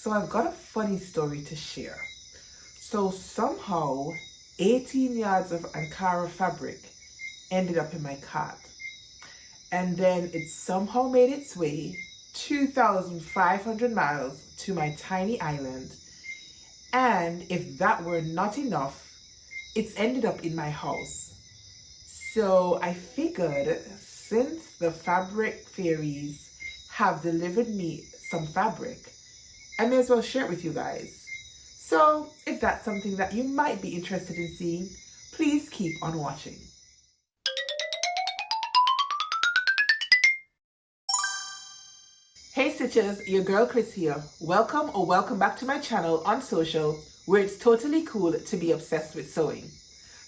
So I've got a funny story to share. So somehow 18 yards of Ankara fabric ended up in my cart. And then it somehow made its way 2,500 miles to my tiny island. And if that were not enough, it's ended up in my house. So I figured since the fabric fairies have delivered me some fabric, I may as well share it with you guys. So if that's something that you might be interested in seeing, please keep on watching. Hey Stitches, your girl Chris here. Welcome or welcome back to my channel on social, where it's totally cool to be obsessed with sewing.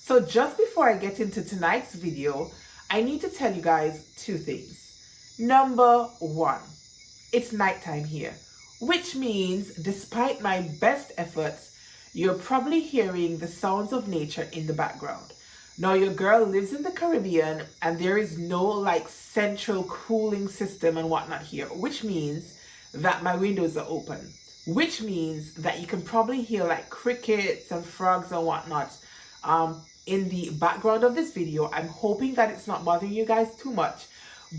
So just before I get into tonight's video, I need to tell you guys two things. Number one, it's nighttime here, which means despite my best efforts, you're probably hearing the sounds of nature in the background. Now your girl lives in the Caribbean and there is no like central cooling system and whatnot here, which means that my windows are open, which means that you can probably hear like crickets and frogs and whatnot in the background of this video. I'm hoping that it's not bothering you guys too much,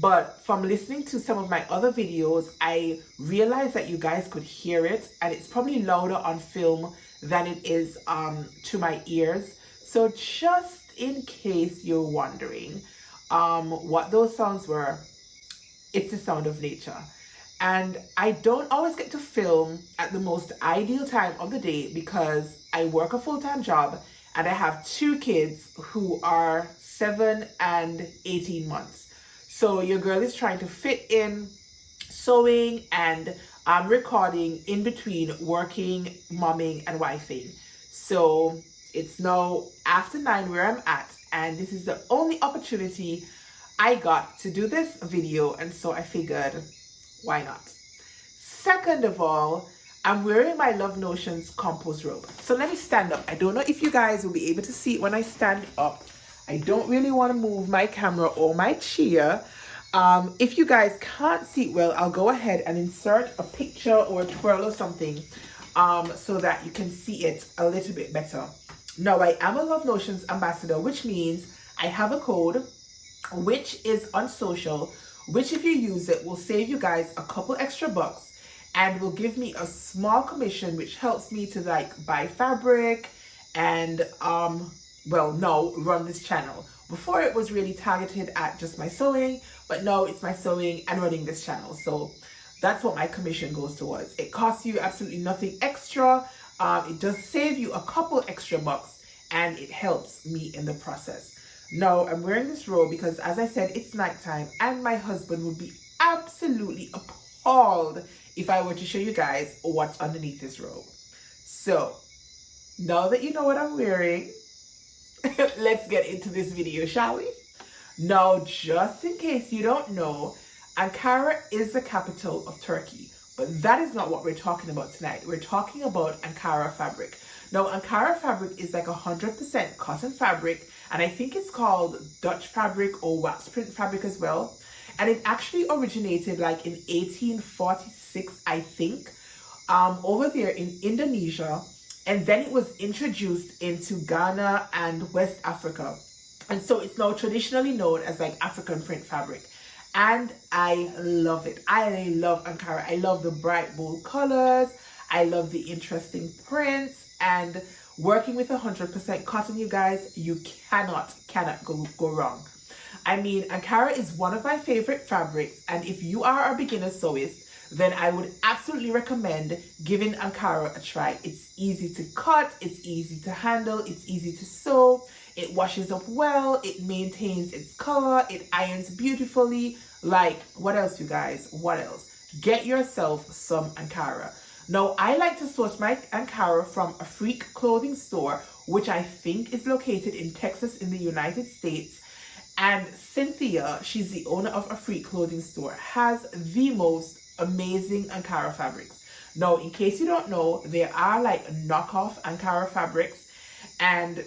but from listening to some of my other videos, I realized that you guys could hear it, and it's probably louder on film than it is to my ears. So just in case you're wondering what those sounds were, it's the sound of nature. And I don't always get to film at the most ideal time of the day because I work a full-time job and I have two kids who are 7 and 18 months. So your girl is trying to fit in sewing and recording in between working, momming, and wifing. So it's now after 9 where I'm at, and this is the only opportunity I got to do this video, and so I figured, why not? Second of all, I'm wearing my Love Notions compost robe. So let me stand up. I don't know if you guys will be able to see it when I stand up. I don't really want to move my camera or my chair. If you guys can't see it well, I'll go ahead and insert a picture or a twirl or something so that you can see it a little bit better. Now, I am a Love Notions ambassador, which means I have a code which is on social, which if you use it will save you guys a couple extra bucks and will give me a small commission, which helps me to like buy fabric and well, now run this channel. Before it was really targeted at just my sewing, but now it's my sewing and running this channel. So that's what my commission goes towards. It costs you absolutely nothing extra. It does save you a couple extra bucks and it helps me in the process. Now I'm wearing this robe because, as I said, it's nighttime and my husband would be absolutely appalled if I were to show you guys what's underneath this robe. So now that you know what I'm wearing, let's get into this video, shall we? Now, just in case you don't know, Ankara is the capital of Turkey, but that is not what we're talking about tonight. We're talking about Ankara fabric. Now, Ankara fabric is like 100% cotton fabric, and I think it's called Dutch fabric or wax print fabric as well. And it actually originated like in 1846, I think, over there in Indonesia. And then it was introduced into Ghana and West Africa. And so it's now traditionally known as like African print fabric. And I love it. I love Ankara. I love the bright, bold colors. I love the interesting prints. And working with 100% cotton, you guys, you cannot go wrong. I mean, Ankara is one of my favorite fabrics. And if you are a beginner sewist, then I would absolutely recommend giving Ankara a try. It's easy to cut, it's easy to handle, it's easy to sew, it washes up well, it maintains its color, it irons beautifully. Like, what else, you guys? What else? Get yourself some Ankara. Now, I like to source my Ankara from Afrique clothing store, which I think is located in Texas in the United States. And Cynthia, she's the owner of Afrique clothing store, has the most amazing Ankara fabrics. Now, in case you don't know, there are like knockoff Ankara fabrics, and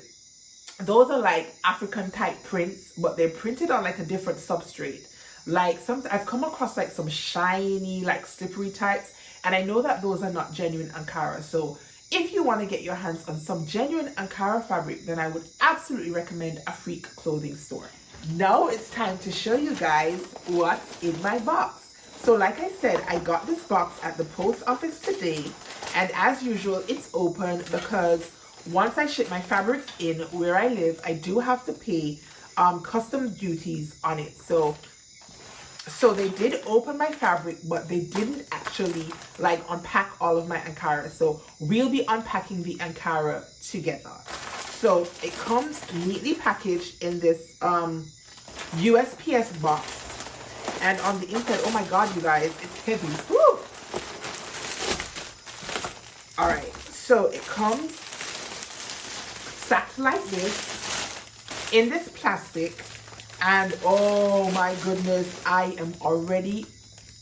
those are like African type prints, but they're printed on like a different substrate. Like I've come across like some shiny, like slippery types, And I know that those are not genuine Ankara. So if you want to get your hands on some genuine Ankara fabric, then I would absolutely recommend Afrique clothing store. Now it's time to show you guys what's in my box. So like I said, I got this box at the post office today, and as usual, it's open because once I ship my fabrics in where I live, I do have to pay custom duties on it. So they did open my fabric, but they didn't actually like unpack all of my Ankara. So we'll be unpacking the Ankara together. So it comes neatly packaged in this USPS box. And on the inside, oh my God, you guys, it's heavy. Woo! All right, so it comes stacked like this in this plastic. And oh my goodness, I am already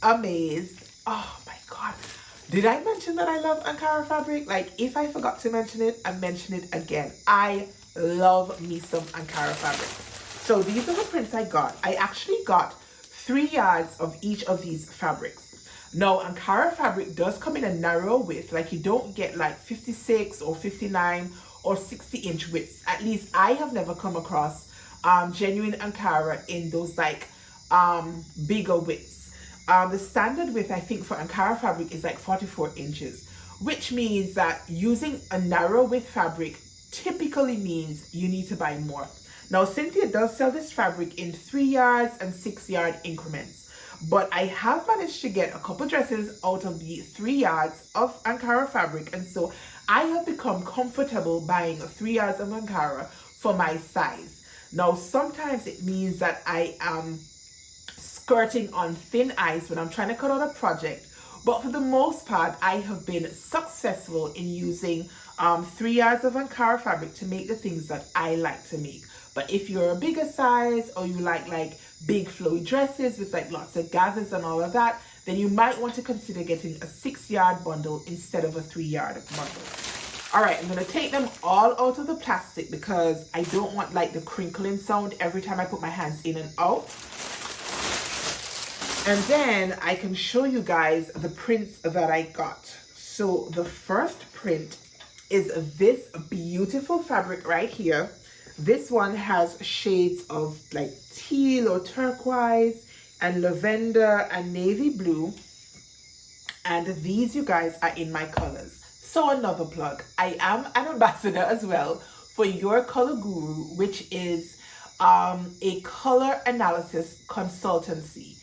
amazed. Oh my God. Did I mention that I love Ankara fabric? Like, if I forgot to mention it, I mention it again. I love me some Ankara fabric. So these are the prints I got. I actually got 3 yards of each of these fabrics. Now, Ankara fabric does come in a narrow width. Like, you don't get like 56 or 59 or 60-inch widths. At least I have never come across genuine Ankara in those like bigger widths. The standard width, I think, for Ankara fabric is like 44 inches, which means that using a narrow width fabric typically means you need to buy more. Now, Cynthia does sell this fabric in 3 yards and 6 yard increments, but I have managed to get a couple dresses out of the 3 yards of Ankara fabric, and so I have become comfortable buying 3 yards of Ankara for my size. Now, sometimes it means that I am skirting on thin ice when I'm trying to cut out a project, but for the most part, I have been successful in using 3 yards of Ankara fabric to make the things that I like to make. But if you're a bigger size, or you like big flowy dresses with like lots of gathers and all of that, then you might want to consider getting a 6 yard bundle instead of a 3 yard bundle. All right, I'm gonna take them all out of the plastic because I don't want like the crinkling sound every time I put my hands in and out. And then I can show you guys the prints that I got. So the first print is this beautiful fabric right here. This one has shades of like teal or turquoise and lavender and navy blue. And these, you guys, are in my colors. So another plug, I am an ambassador as well for Your Color Guru, which is a color analysis consultancy.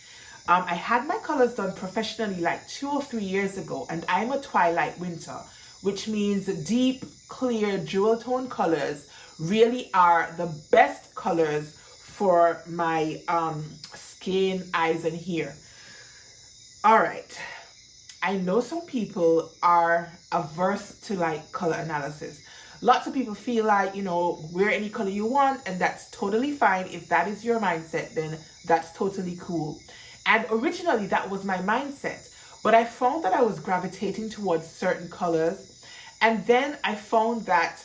I had my colors done professionally like 2 or 3 years ago, and I'm a twilight winter, which means deep, clear, jewel tone colors really are the best colors for my skin, eyes, and hair. All right. I know some people are averse to like color analysis. Lots of people feel like, you know, wear any color you want, and that's totally fine. If that is your mindset, then that's totally cool. And originally that was my mindset, but I found that I was gravitating towards certain colors. And then I found that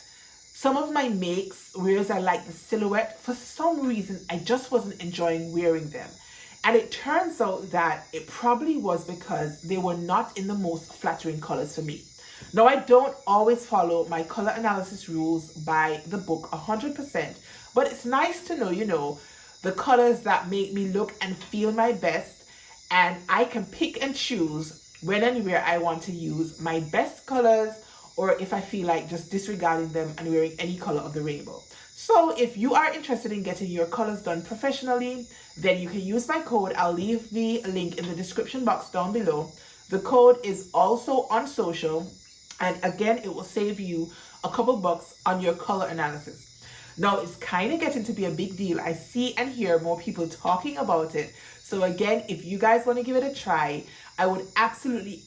some of my makes, whereas I like the silhouette, for some reason, I just wasn't enjoying wearing them. And it turns out that it probably was because they were not in the most flattering colors for me. Now, I don't always follow my color analysis rules by the book 100%, but it's nice to know, you know, the colors that make me look and feel my best, and I can pick and choose when and where I want to use my best colors, or if I feel like just disregarding them and wearing any color of the rainbow. So if you are interested in getting your colors done professionally, then you can use my code. I'll leave the link in the description box down below. The code is also on social, and again, it will save you a couple bucks on your color analysis. Now, it's kind of getting to be a big deal. I see and hear more people talking about it. So again, if you guys want to give it a try, I would absolutely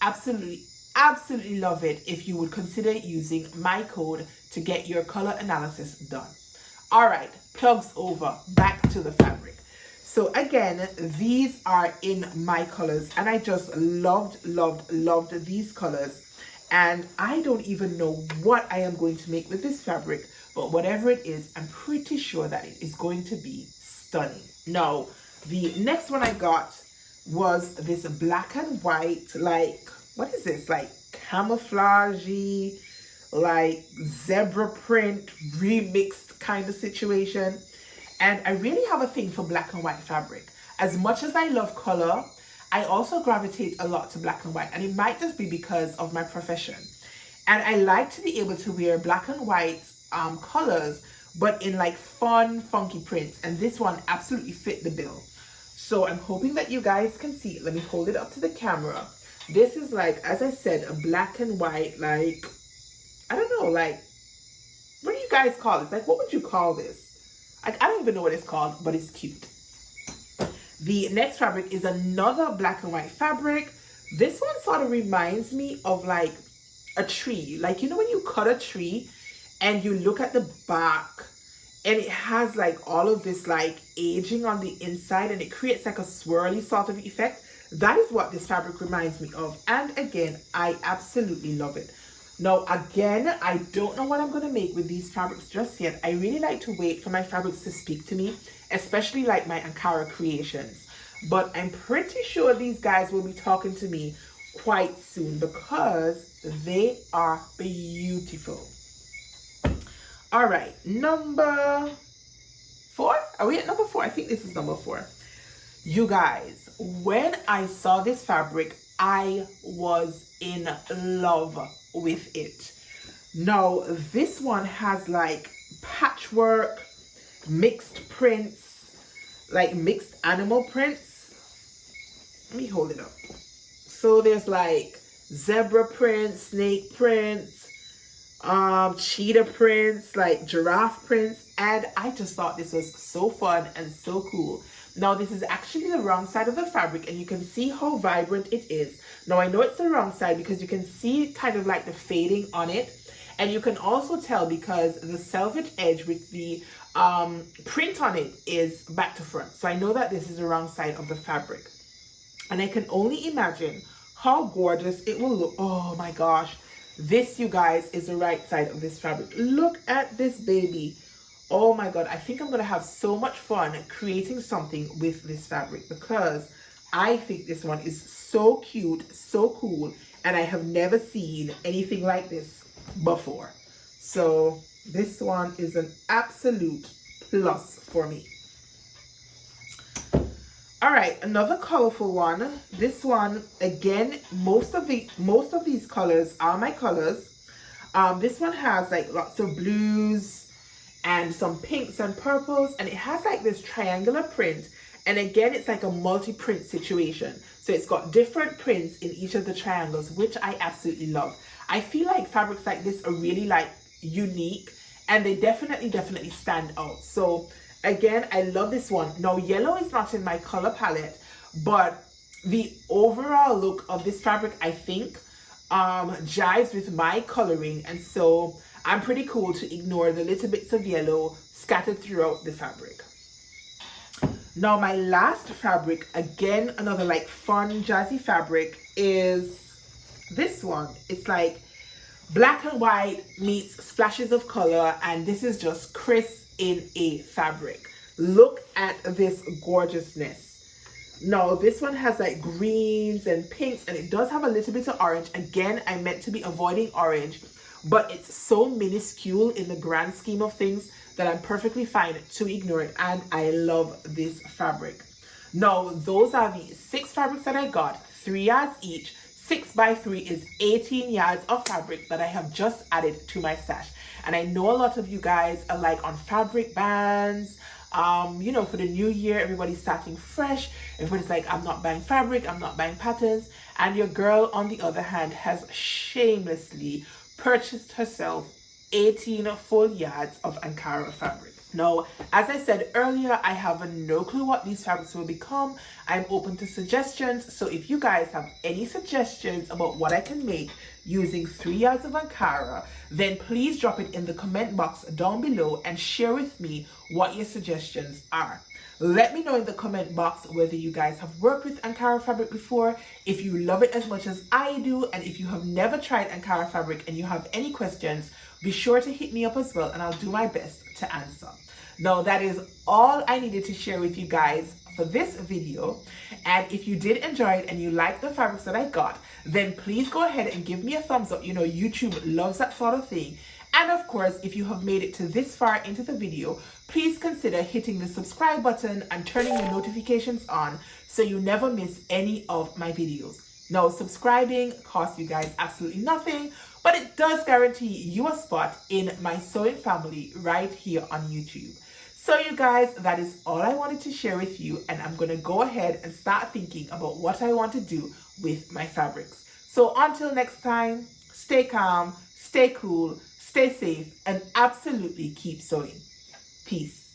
love it if you would consider using my code to get your color analysis done. All right, plugs over, back to the fabric. So again, these are in my colors, and I just loved these colors. And I don't even know what I am going to make with this fabric, but whatever it is, I'm pretty sure that it is going to be stunning. Now, the next one I got was this black and white, like what is this, like camouflagey, like zebra print remixed kind of situation. And I really have a thing for black and white fabric. As much as I love color, I also gravitate a lot to black and white, and it might just be because of my profession. And I like to be able to wear black and white colors, but in like fun, funky prints. And this one absolutely fit the bill. So I'm hoping that you guys can see it. Let me hold it up to the camera. This is like, as I said, a black and white, like, I don't know, like, what do you guys call this? Like, what would you call this? Like, I don't even know what it's called, but it's cute. The next fabric is another black and white fabric. This one sort of reminds me of like a tree. Like, you know when you cut a tree and you look at the bark and it has like all of this like aging on the inside and it creates like a swirly sort of effect. That is what this fabric reminds me of. And again, I absolutely love it. Now, again, I don't know what I'm going to make with these fabrics just yet. I really like to wait for my fabrics to speak to me, especially like my Ankara creations. But I'm pretty sure these guys will be talking to me quite soon because they are beautiful. All right, number 4. Are we at number 4? I think this is number 4. You guys, when I saw this fabric, I was in love with it. Now, this one has like patchwork, mixed prints, like mixed animal prints. Let me hold it up. So there's like zebra prints, snake prints, cheetah prints, like giraffe prints, and I just thought this was so fun and so cool. Now, this is actually the wrong side of the fabric, and you can see how vibrant it is. Now, I know it's the wrong side because you can see kind of like the fading on it, and you can also tell because the selvage edge with the print on it is back to front. So I know that this is the wrong side of the fabric, and I can only imagine how gorgeous it will look. Oh my gosh, this, you guys, is the right side of this fabric. Look at this baby. Oh my god, I think I'm gonna have so much fun creating something with this fabric because I think this one is so cute, so cool, and I have never seen anything like this before. So this one is an absolute plus for me. All right, another colorful one. This one, again, most of these colors are my colors. This one has like lots of blues and some pinks and purples, and it has like this triangular print, and again it's like a multi-print situation, so it's got different prints in each of the triangles, which I absolutely love. I feel like fabrics like this are really like unique, and they definitely stand out. So again, I love this one. Now, yellow is not in my color palette, but the overall look of this fabric, I think, jives with my coloring, and so I'm pretty cool to ignore the little bits of yellow scattered throughout the fabric. Now, my last fabric, again, another like fun, jazzy fabric, is this one. It's like black and white meets splashes of color, and this is just crisp in a fabric. Look at this gorgeousness. Now, this one has like greens and pinks, and it does have a little bit of orange. Again, I meant to be avoiding orange, but it's so minuscule in the grand scheme of things that I'm perfectly fine to ignore it, and I love this fabric. Now, those are the 6 fabrics that I got, 3 yards each. 6 by 3 is 18 yards of fabric that I have just added to my stash. And I know a lot of you guys are like on fabric bans. You know, for the new year, everybody's starting fresh. Everybody's like, I'm not buying fabric, I'm not buying patterns. And your girl, on the other hand, has shamelessly purchased herself 18 full yards of Ankara fabric. Now, as I said earlier, I have no clue what these fabrics will become. I'm open to suggestions, so if you guys have any suggestions about what I can make using 3 yards of Ankara, then please drop it in the comment box down below and share with me what your suggestions are. Let me know in the comment box whether you guys have worked with Ankara fabric before, if you love it as much as I do, and if you have never tried Ankara fabric and you have any questions, be sure to hit me up as well, and I'll do my best to answer. Now, that is all I needed to share with you guys for this video. And if you did enjoy it and you like the fabrics that I got, then please go ahead and give me a thumbs up. You know, YouTube loves that sort of thing. And of course, if you have made it to this far into the video, please consider hitting the subscribe button and turning your notifications on so you never miss any of my videos. Now, subscribing costs you guys absolutely nothing, but it does guarantee you a spot in my sewing family right here on YouTube. So you guys, that is all I wanted to share with you, and I'm going to go ahead and start thinking about what I want to do with my fabrics. So until next time, stay calm, stay cool, stay safe, and absolutely keep sewing. Peace.